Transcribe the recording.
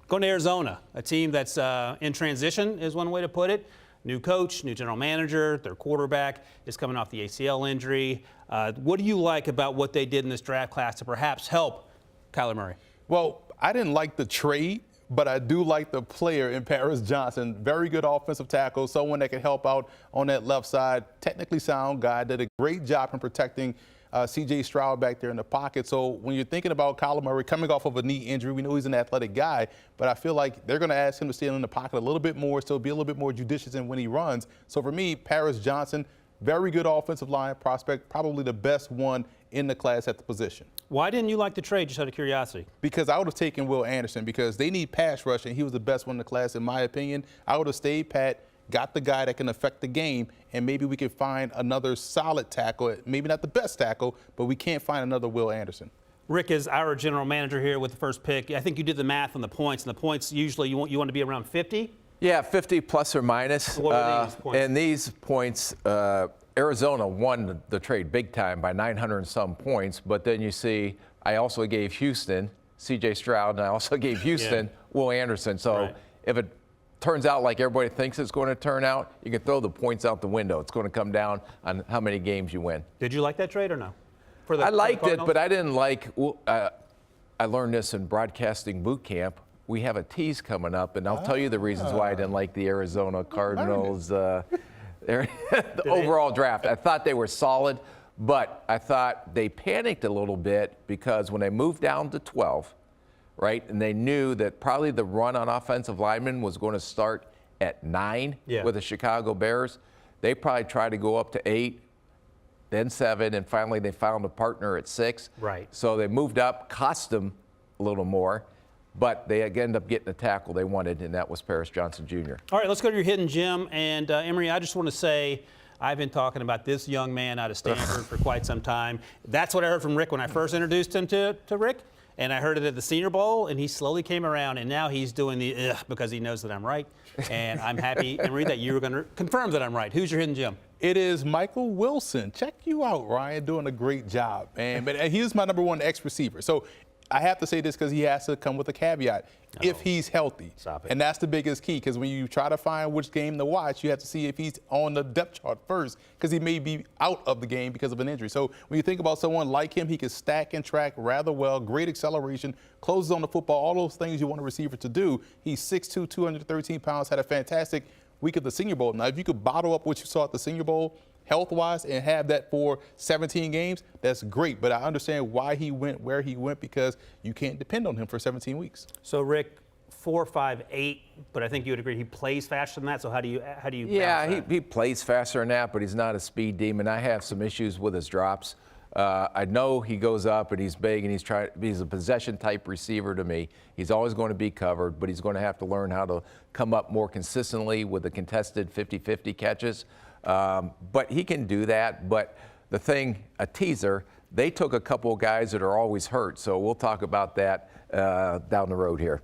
Going to Arizona, a team that's in transition is one way to put it. New coach, new general manager, their quarterback is coming off the ACL injury. What do you like about what they did in this draft class to perhaps help Kyler Murray? Well, I didn't like the trade, but I do like the player in Paris Johnson. Very good offensive tackle, someone that can help out on that left side. Technically sound guy, did a great job in protecting C.J. Stroud back there in the pocket. So when you're thinking about Kyler Murray coming off of a knee injury, we know he's an athletic guy, but I feel like they're going to ask him to stay in the pocket a little bit more, so be a little bit more judicious in when he runs. So for me, Paris Johnson, very good offensive line prospect, probably the best one in the class at the position. Why didn't you like the trade, just out of curiosity? Because I would have taken Will Anderson, because they need pass rush, and he was the best one in the class, in my opinion. I would have stayed pat, got the guy that can affect the game, and maybe we could find another solid tackle, maybe not the best tackle, but we can't find another Will Anderson. Rick is our general manager here with the first pick. I think you did the math on the points, and the points usually you want to be around 50? Yeah, 50 plus or minus. What are these points? And these points, Arizona won the trade big time by 900 and some points, but then you see I also gave Houston C.J. Stroud, and I also gave Houston Will Anderson. So if it turns out like everybody thinks it's going to turn out, you can throw the points out the window. It's going to come down on how many games you win. Did you like that trade or no? I liked it, but I didn't like I learned this in broadcasting boot camp. We have a tease coming up, and I'll tell you the reasons why I didn't like the Arizona Cardinals the overall draft. I thought they were solid, but I thought they panicked a little bit because when they moved down to 12, right, and they knew that probably the run on offensive linemen was going to start at 9 with the Chicago Bears, they probably tried to go up to 8, then 7, and finally they found a partner at 6. Right. So they moved up, cost them a little more, but they ended up getting the tackle they wanted, and that was Paris Johnson Jr. All right, let's go to your hidden gem. And Emory, I just want to say I've been talking about this young man out of Stanford for quite some time. That's what I heard from Rick when I first introduced him to Rick. And I heard it at the Senior Bowl, and he slowly came around, and now he's doing the because he knows that I'm right. And I'm happy, Emory, that you were going to confirm that I'm right. Who's your hidden gem? It is Michael Wilson. Check you out, Ryan, doing a great job. But he's my number one X receiver. So I have to say this because he has to come with a caveat. If he's healthy. Stop it. And that's the biggest key, because when you try to find which game to watch, you have to see if he's on the depth chart first, because he may be out of the game because of an injury. So when you think about someone like him, he can stack and track rather well, great acceleration, closes on the football, all those things you want a receiver to do. He's 6'2", 213 pounds, had a fantastic week at the Senior Bowl. Now, if you could bottle up what you saw at the Senior Bowl health-wise and have that for 17 games, that's great. But I understand why he went where he went, because you can't depend on him for 17 weeks. So, Rick, 4.58, but I think you would agree he plays faster than that. So how do you Yeah, he plays faster than that, but he's not a speed demon. I have some issues with his drops. I know he goes up and he's big and he's a possession-type receiver to me. He's always going to be covered, but he's going to have to learn how to come up more consistently with the contested 50-50 catches. But he can do that. But the thing, a teaser, they took a couple of guys that are always hurt, so we'll talk about that down the road here.